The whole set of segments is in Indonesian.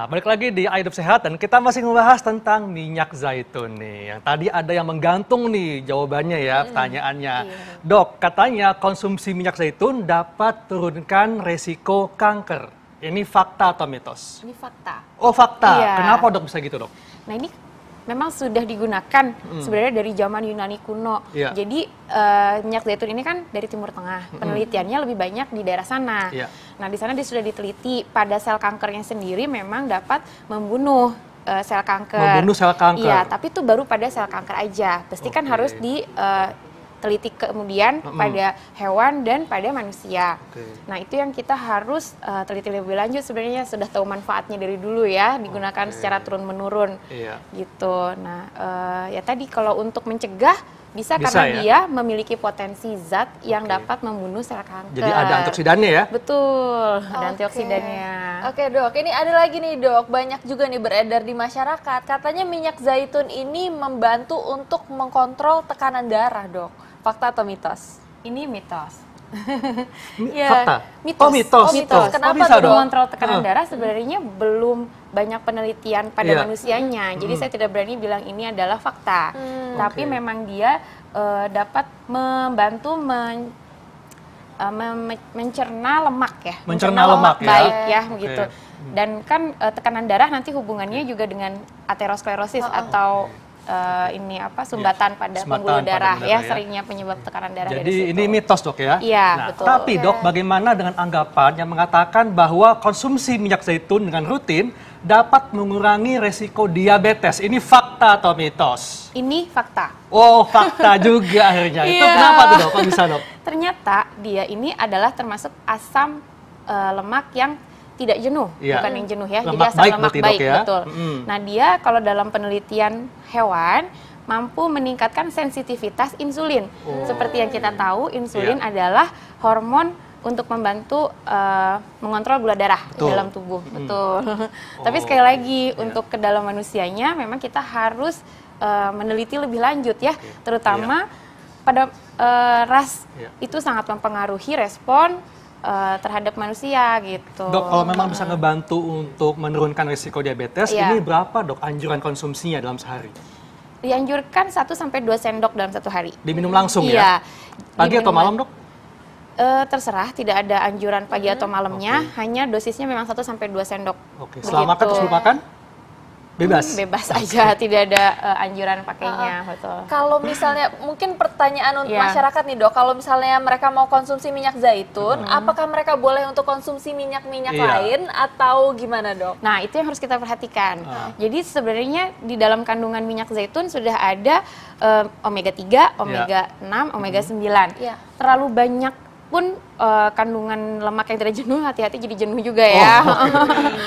Nah, balik lagi di Eye Hidup Sehat dan kita masih membahas tentang minyak zaitun nih. Yang tadi ada yang menggantung nih jawabannya ya, pertanyaannya. Iya. Dok, katanya konsumsi minyak zaitun dapat turunkan resiko kanker. Ini fakta atau mitos? Ini fakta. Oh, fakta. Iya. Kenapa dok bisa gitu dok? Nah ini memang sudah digunakan sebenarnya dari zaman Yunani kuno. Iya. Jadi minyak zaitun ini kan dari Timur Tengah. Penelitiannya lebih banyak di daerah sana. Iya. Nah di sana dia sudah diteliti pada sel kankernya sendiri memang dapat membunuh sel kanker. Membunuh sel kanker. Iya, tapi itu baru pada sel kanker aja. Pasti kan Oke. harus diteliti kemudian pada hewan dan pada manusia. Oke. Nah itu yang kita harus teliti lebih lanjut sebenarnya, sudah tahu manfaatnya dari dulu ya, digunakan secara turun-menurun Iya. gitu. Nah ya tadi kalau untuk mencegah bisa Bisa karena ya? dia memiliki potensi zat yang Oke. dapat membunuh sel kanker. Jadi ada antioksidannya ya? Betul, ada Oke. antioksidannya. Oke dok, ini ada lagi nih dok, banyak juga nih beredar di masyarakat. Katanya minyak zaitun ini membantu untuk mengkontrol tekanan darah dok. Fakta atau mitos? Ini mitos. Fakta? Mitos. Oh, mitos. Mitos. Oh, Kenapa bisa, tuh, Dok? Mengontrol tekanan Heeh. darah sebenarnya belum banyak penelitian pada Iya. manusianya. Jadi saya tidak berani bilang ini adalah fakta. Tapi Oke. memang dia dapat membantu mencerna lemak ya. Mencerna lemak ya. Baik ya Oke. begitu. Dan kan tekanan darah nanti hubungannya juga dengan aterosklerosis atau ini apa sumbatan pada Sumbatan pembuluh pada darah pembuluh ya, darah ya. seringnya penyebab tekanan darah dari Jadi situ. ini mitos dok ya? Iya, Nah, betul. tapi dok, bagaimana dengan anggapan yang mengatakan bahwa konsumsi minyak zaitun dengan rutin dapat mengurangi resiko diabetes? Ini fakta atau mitos? Ini fakta. Oh, fakta juga akhirnya. Itu Iya. kenapa tuh dok? Kok bisa dok? Ternyata dia ini adalah termasuk asam lemak yang tidak jenuh, Iya. bukan yang jenuh ya. Jadi Lemak asam baik lemak berarti, Dok, baik, ya? betul. Nah dia kalau dalam penelitian hewan mampu meningkatkan sensitivitas insulin. Seperti yang kita tahu, insulin Iya. adalah hormon untuk membantu mengontrol gula darah di Betul. dalam tubuh. Betul. Tapi sekali lagi untuk ke dalam manusianya memang kita harus meneliti lebih lanjut ya, terutama pada ras Iya. itu sangat mempengaruhi respon terhadap manusia gitu. Dok, kalau memang bisa ngebantu untuk menurunkan risiko diabetes, Iya. ini berapa dok anjuran konsumsinya dalam sehari? Dianjurkan 1-2 sendok dalam satu hari. Diminum langsung Iya. ya? Pagi atau Diminum- malam dok? Terserah, tidak ada anjuran pagi atau malamnya, hanya dosisnya memang 1-2 sendok. Oke, setelah makan terus lupakan? Bebas? Bebas aja, tidak ada anjuran pakainya, betul. Kalau misalnya, mungkin pertanyaan untuk Iya. masyarakat nih dok, kalau misalnya mereka mau konsumsi minyak zaitun, apakah mereka boleh untuk konsumsi minyak-minyak Iya. lain atau gimana dok? Nah, itu yang harus kita perhatikan. Jadi sebenarnya di dalam kandungan minyak zaitun sudah ada omega 3, omega 6, omega 9. Iya. Terlalu banyak pun kandungan lemak yang tidak jenuh, hati-hati jadi jenuh juga ya.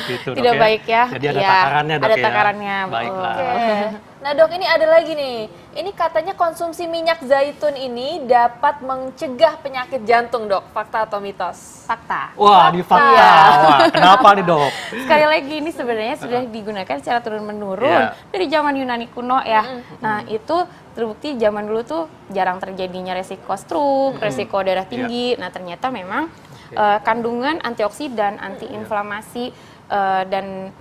Gitu, Dok, Tidak ya. baik ya. Jadi ada Iya, takarannya dok ada ya? takarannya, betul. Baiklah. Oke. Nah dok, ini ada lagi nih. Ini katanya konsumsi minyak zaitun ini dapat mencegah penyakit jantung dok. Fakta atau mitos? Fakta. Wah, di fakta. Iya. Wah, kenapa nih dok? Sekali lagi ini sebenarnya sudah digunakan secara turun-menurun Iya. dari zaman Yunani kuno ya. Nah, itu terbukti zaman dulu tuh jarang terjadinya resiko stroke, resiko darah tinggi. Nah, ternyata memang kandungan antioksidan, antiinflamasi dan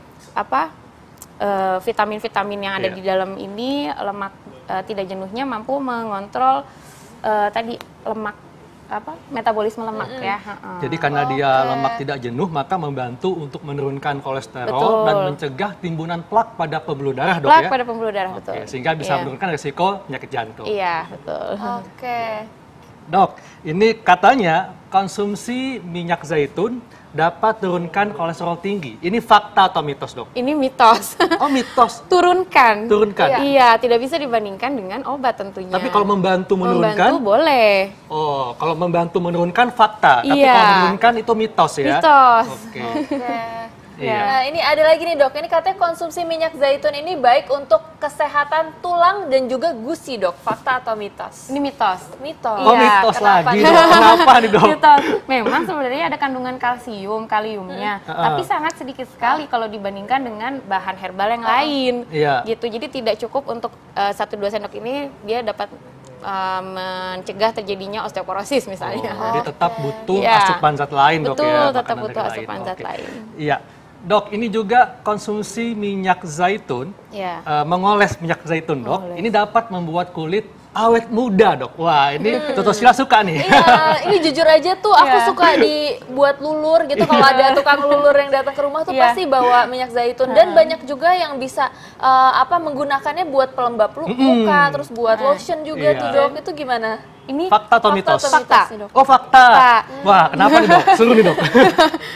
vitamin-vitamin yang ada Iya. di dalam ini, lemak tidak jenuhnya mampu mengontrol tadi lemak metabolisme lemak ya. Heeh. Jadi karena dia lemak tidak jenuh, maka membantu untuk menurunkan kolesterol Betul. dan mencegah timbunan plak pada pembuluh darah dok Plak ya? pada pembuluh darah, Oke, betul. sehingga bisa Iya. menurunkan risiko penyakit jantung. Iya, betul. Oke. Dok, ini katanya konsumsi minyak zaitun dapat turunkan kolesterol tinggi. Ini fakta atau mitos dok? Ini mitos. Oh mitos. Turunkan. Turunkan. Iya, tidak bisa dibandingkan dengan obat tentunya. Tapi kalau membantu menurunkan, membantu boleh. oh kalau membantu menurunkan fakta. Tapi Iya. kalau menurunkan itu mitos ya? Mitos. Oke. Oke. Iya. Nah ini ada lagi nih dok, ini katanya konsumsi minyak zaitun ini baik untuk kesehatan tulang dan juga gusi dok. Fakta atau mitos? Ini mitos. Mitos. Oh Iya, mitos kenapa lagi nih? dok. Kenapa nih dok? Mitos. Memang sebenarnya ada kandungan kaliumnya, tapi sangat sedikit sekali kalau dibandingkan dengan bahan herbal yang lain. Iya. Gitu. Jadi tidak cukup untuk 1-2 sendok ini dia dapat mencegah terjadinya osteoporosis misalnya. Jadi tetap butuh Iya. asupan zat lain dok Betul, ya? tetap makanan butuh dari asupan zat Oke. lain. Iya. Dok, ini juga konsumsi minyak zaitun, Ya. mengoles minyak zaitun, Dok. Mengoles. Ini dapat membuat kulit awet muda, Dok. Wah, ini Toto Sheila suka nih. Iya, ini jujur aja tuh aku Iya. suka dibuat lulur gitu. Kalau ada tukang lulur yang datang ke rumah tuh Iya. pasti bawa minyak zaitun. Dan banyak juga yang bisa menggunakannya buat pelembab muka, terus buat lotion juga Iya. tuh Dok. Itu gimana? Ini Fakta atau mitos? Fakta atau mitos nih, Dok? Oh, fakta. Fakta. Wah, kenapa nih, Dok? Seru nih, Dok.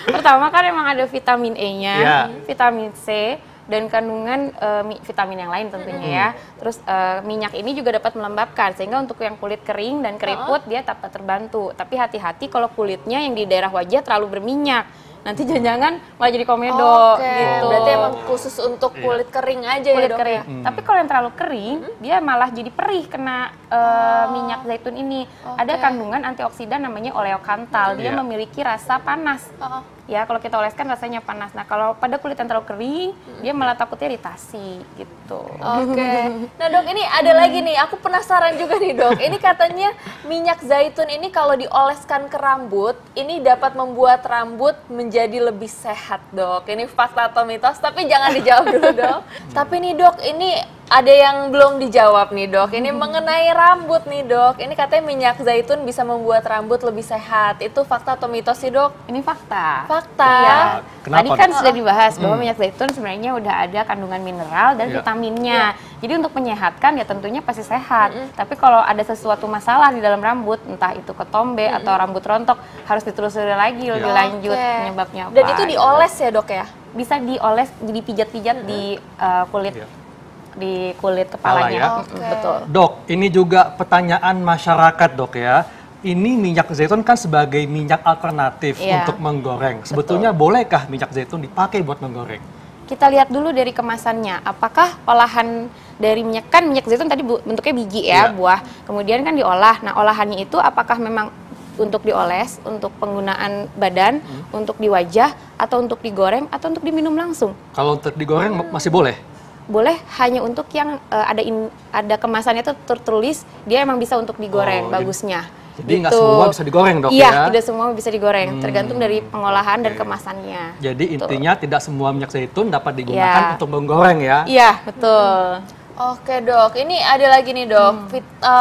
pertama kan emang ada vitamin E-nya, Iya. vitamin C, dan kandungan vitamin yang lain tentunya ya. Terus minyak ini juga dapat melembabkan, sehingga untuk yang kulit kering dan keriput dia dapat terbantu. Tapi hati-hati kalau kulitnya yang di daerah wajah terlalu berminyak. Nanti jangan-jangan malah jadi komedo Oke, gitu. berarti emang khusus untuk kulit kering aja ya kulit Dok? kering. Tapi kalau yang terlalu kering, dia malah jadi perih kena minyak zaitun ini. Ada kandungan antioksidan namanya oleokantal. Dia Iya. memiliki rasa panas. Oh. Ya, kalau kita oleskan rasanya panas. Nah, kalau pada kulit yang terlalu kering, dia malah takutnya iritasi gitu. Oke. Nah Dok, ini ada lagi nih, aku penasaran juga nih Dok. Ini katanya minyak zaitun ini kalau dioleskan ke rambut, ini dapat membuat rambut menjadi lebih sehat Dok. Ini fakta atau mitos, tapi jangan dijawab dulu Dok. Tapi nih Dok, ini ada yang belum dijawab nih Dok. Ini mengenai rambut nih Dok. Ini katanya minyak zaitun bisa membuat rambut lebih sehat. Itu fakta atau mitos sih Dok? Ini fakta. Fakta. Iya. Kenapa, Tadi kan Dok? sudah dibahas bahwa minyak zaitun sebenarnya udah ada kandungan mineral dan Iya. vitaminnya. Jadi untuk menyehatkan ya tentunya pasti sehat. Tapi kalau ada sesuatu masalah di dalam rambut, entah itu ketombe atau rambut rontok, harus ditelusuri lagi lebih lanjut Oke. penyebabnya apa. Dan itu dioles ya Dok ya? Bisa dioles, dipijat-pijat di kulit Iya. di kulit Kepala kepalanya. ya. Oke. Betul. Dok, ini juga pertanyaan masyarakat, Dok ya. Ini minyak zaitun kan sebagai minyak alternatif Iya. untuk menggoreng. Sebetulnya bolehkah minyak zaitun dipakai buat menggoreng? Kita lihat dulu dari kemasannya, apakah olahan dari minyak, kan minyak zaitun tadi bentuknya biji ya, Iya. buah, kemudian kan diolah. Nah, olahannya itu apakah memang untuk dioles, untuk penggunaan badan, untuk di wajah, atau untuk digoreng, atau untuk diminum langsung? Kalau untuk digoreng masih boleh? Boleh hanya untuk yang ada kemasannya itu tertulis dia emang bisa untuk digoreng, Oh, bagusnya. Jadi nggak Gitu. semua bisa digoreng, Dok Iya, ya? tidak semua bisa digoreng, tergantung dari pengolahan dan Oke. kemasannya. Jadi Gitu. intinya tidak semua minyak zaitun dapat digunakan Iya. untuk menggoreng ya? Iya, betul. Oke Dok, ini ada lagi nih Dok,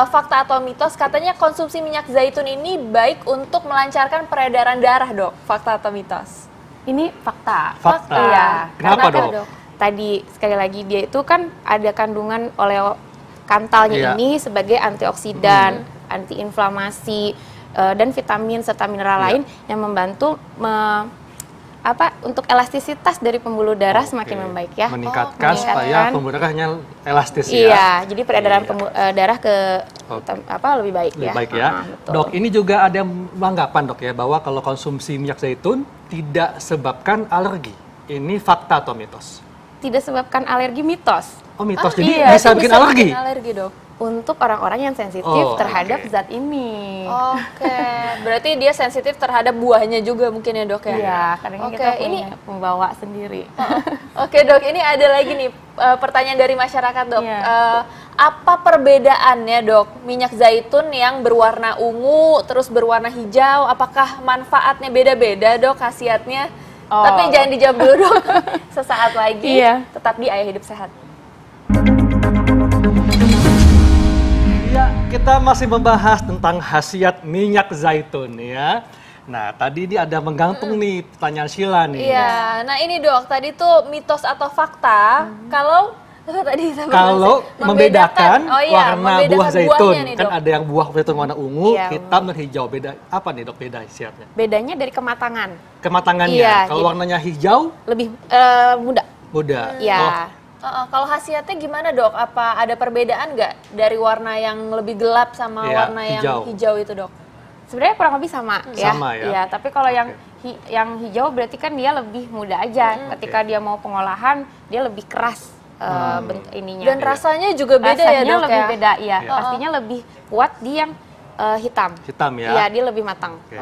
fakta atau mitos katanya konsumsi minyak zaitun ini baik untuk melancarkan peredaran darah Dok, fakta atau mitos? Ini fakta. Fakta. Iya. Kenapa, Karena Dok? Tadi sekali lagi dia itu kan ada kandungan oleokantalnya Iya. ini sebagai antioksidan, antiinflamasi, dan vitamin serta mineral Iya. lain yang membantu untuk elastisitas dari pembuluh darah Oke. semakin membaik ya. Meningkatkan Meningkatkan. supaya pembuluh darahnya elastis ya? Iya, jadi peredaran Iya. darah ke Oke. lebih baik Lebih ya. baik ya. Betul. Dok, ini juga ada anggapan Dok ya bahwa kalau konsumsi minyak zaitun tidak sebabkan alergi. Ini fakta atau mitos? Tidak sebabkan alergi, mitos. Oh mitos, Ah, jadi iya, bisa itu bikin alergi? bikin alergi Dok. Untuk orang-orang yang sensitif Oh, terhadap oke. zat ini. Oke, berarti dia sensitif terhadap buahnya juga mungkin ya Dok ya? Iya, karena Oke, kita punya ini pembawa sendiri. Oke Dok, ini ada lagi nih pertanyaan dari masyarakat Dok. Iya. Apa perbedaannya Dok minyak zaitun yang berwarna ungu terus berwarna hijau? Apakah manfaatnya beda-beda Dok khasiatnya? Oh. Tapi jangan dijawab dulu Dok. Sesaat lagi Iya. tetap di Ayah Hidup Sehat. Ya, kita masih membahas tentang khasiat minyak zaitun ya. Nah, tadi dia ada menggantung nih pertanyaan Sheila nih. Iya, nah ini Dok, tadi tuh mitos atau fakta kalau tadi kita Kalau bahas, membedakan warna membedakan buah zaitun, buahnya nih, kan Dok. ada yang buah zaitun warna ungu, Iya, hitam dan hijau. Beda apa nih Dok beda khasiatnya? Bedanya dari kematangan, Kematangannya. Iya, Kalau jadi- warnanya hijau, lebih muda. muda. Iya. Oh, Kalau khasiatnya gimana Dok? Apa ada perbedaan nggak dari warna yang lebih gelap sama Iya, warna yang hijau. hijau itu Dok? Sebenarnya kurang lebih sama ya. Sama ya? Iya, tapi kalau yang yang hijau berarti kan dia lebih muda aja. Ketika dia mau pengolahan, dia lebih keras ininya. Dan rasanya juga beda ya rasanya Dok lebih ya? beda, iya. Iya. Pastinya lebih kuat di yang hitam. hitam ya. Iya, dia lebih matang. Oke.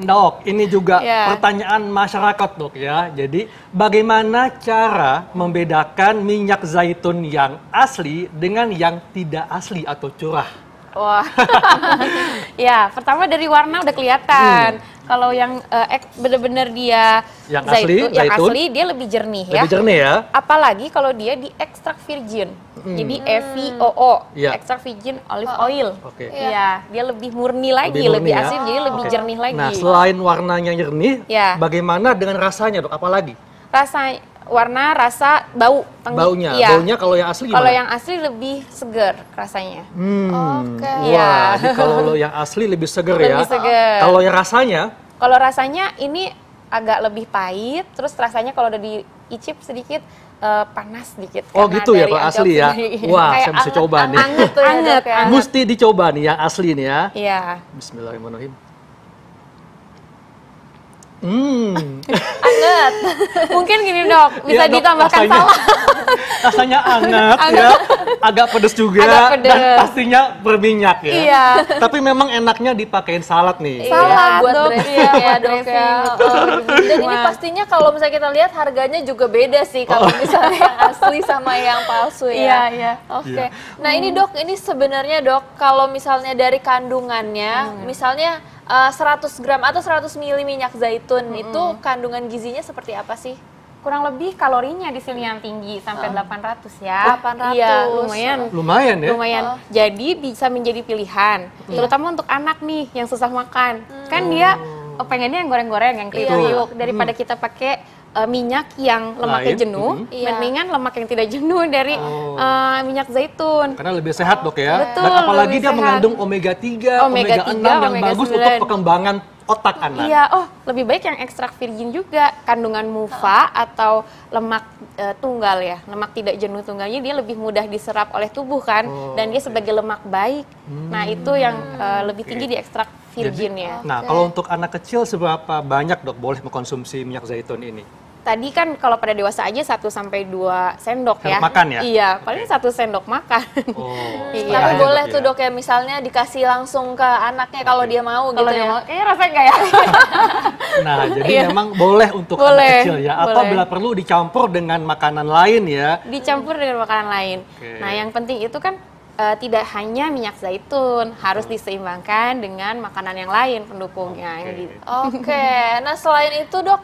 Dok, ini juga Iya. pertanyaan masyarakat Dok ya. Jadi bagaimana cara membedakan minyak zaitun yang asli dengan yang tidak asli atau curah? Wah, ya pertama dari warna udah kelihatan. Kalau yang bener-bener dia Yang asli, yang zaitun. asli dia lebih jernih ya. Lebih jernih ya. Apalagi kalau dia di ekstrak virgin. Jadi EVOO, Iya. ekstrak virgin olive oil. Oke. Iya, dia lebih murni lagi, Lebih murni lebih ya. asin, jadi lebih Oke. jernih lagi. Nah, selain warnanya jernih, Ya. bagaimana dengan rasanya, Dok? Apalagi? Rasa warna, rasa, bau, tengi. Baunya. Iya. Baunya kalau yang asli gimana? Kalau yang asli lebih seger rasanya. Oke. Iya. Wah, jadi kalau yang asli lebih seger ya. Lebih seger. Kalau yang rasanya, Kalau rasanya ini agak lebih pahit, terus rasanya kalau udah diicip sedikit panas sedikit. oh karena gitu ya dari kalau asli ya. antioksidan. Wah, Kayak saya mesti coba nih. Anget tuh ya, Anget, Dok, ya. anget. Mesti dicoba nih yang asli nih ya. Iya. Bismillahirrahmanirrahim. Anget. Mungkin gini dok, bisa Ya, Dok, ditambahkan rasanya- salad. Rasanya anget ya, agak pedes juga, Agak pedes. dan pastinya berminyak ya. Iya. Tapi memang enaknya dipakein salad nih. Iya, Salad, buat Dok. dressing Iya, ya, buat Dok ya. dressing. Dan ini Wah. pastinya kalau misalnya kita lihat harganya juga beda sih kalau misalnya yang asli sama yang palsu ya. Iya, iya. Oke. Nah, ini Dok, ini sebenarnya Dok, kalau misalnya dari kandungannya, misalnya 100 gram atau 100 ml minyak zaitun itu kandungan gizinya seperti apa sih? Kurang lebih kalorinya di sini yang tinggi sampai 800 ya. 800. Iya, lumayan. Lumayan ya. Lumayan. Jadi bisa menjadi pilihan, terutama untuk anak nih yang susah makan. Kan dia pengennya yang goreng-goreng, yang kriuk-kriuk daripada kita pakai minyak yang lemaknya Lain. jenuh, Iya. mendingan lemak yang tidak jenuh dari minyak zaitun. Karena lebih sehat dok ya. Betul, Dan apalagi lebih dia sehat. mengandung omega 3, omega, Omega 6 3, yang omega bagus 9. untuk perkembangan otak anak. Iya, oh lebih baik yang ekstrak virgin juga. Kandungan mufa atau lemak tunggal ya, lemak tidak jenuh tunggalnya dia lebih mudah diserap oleh tubuh kan, dan dia sebagai lemak baik. Nah itu yang lebih tinggi di ekstrak virgin ya. Nah, kalau untuk anak kecil seberapa banyak dok boleh mengkonsumsi minyak zaitun ini? Tadi kan kalau pada dewasa aja 1 sampai 2 sendok ya. Sendok makan ya? Iya, paling 1 sendok makan. Oh, Iya. Tapi setengahnya, boleh Dok, tuh ya? Dok ya, misalnya dikasih langsung ke anaknya kalau dia mau gitu Kalau dia ya. mau, rasanya enggak ya? Nah, jadi Iya. memang boleh untuk Boleh, anak kecil ya, atau boleh. bila perlu dicampur dengan makanan lain ya. Dicampur dengan makanan lain. Oke. Nah, yang penting itu kan tidak hanya minyak zaitun, harus diseimbangkan dengan makanan yang lain pendukungnya. Oke. Gitu. Oke, nah selain itu Dok,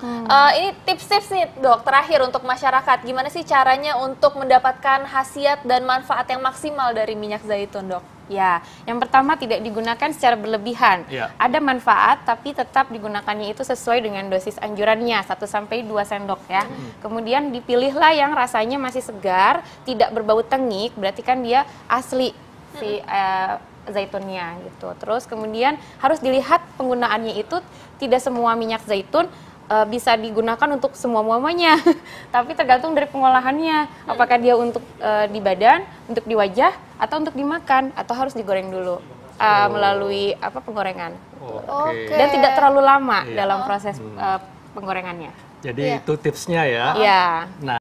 ini tips-tips nih Dok, terakhir untuk masyarakat, gimana sih caranya untuk mendapatkan khasiat dan manfaat yang maksimal dari minyak zaitun Dok? Ya, yang pertama tidak digunakan secara berlebihan. Ya. Ada manfaat, tapi tetap digunakannya itu sesuai dengan dosis anjurannya, 1 sampai 2 sendok ya. Kemudian dipilihlah yang rasanya masih segar, tidak berbau tengik, berarti kan dia asli si zaitunnya gitu. Terus kemudian harus dilihat penggunaannya itu, tidak semua minyak zaitun bisa digunakan untuk semua muamanya, tapi tergantung dari pengolahannya. Apakah dia untuk di badan, untuk di wajah, atau untuk dimakan, atau harus digoreng dulu melalui penggorengan. Oke. Dan tidak terlalu lama Iya. dalam proses penggorengannya. Jadi itu tipsnya ya. Iya. Nah,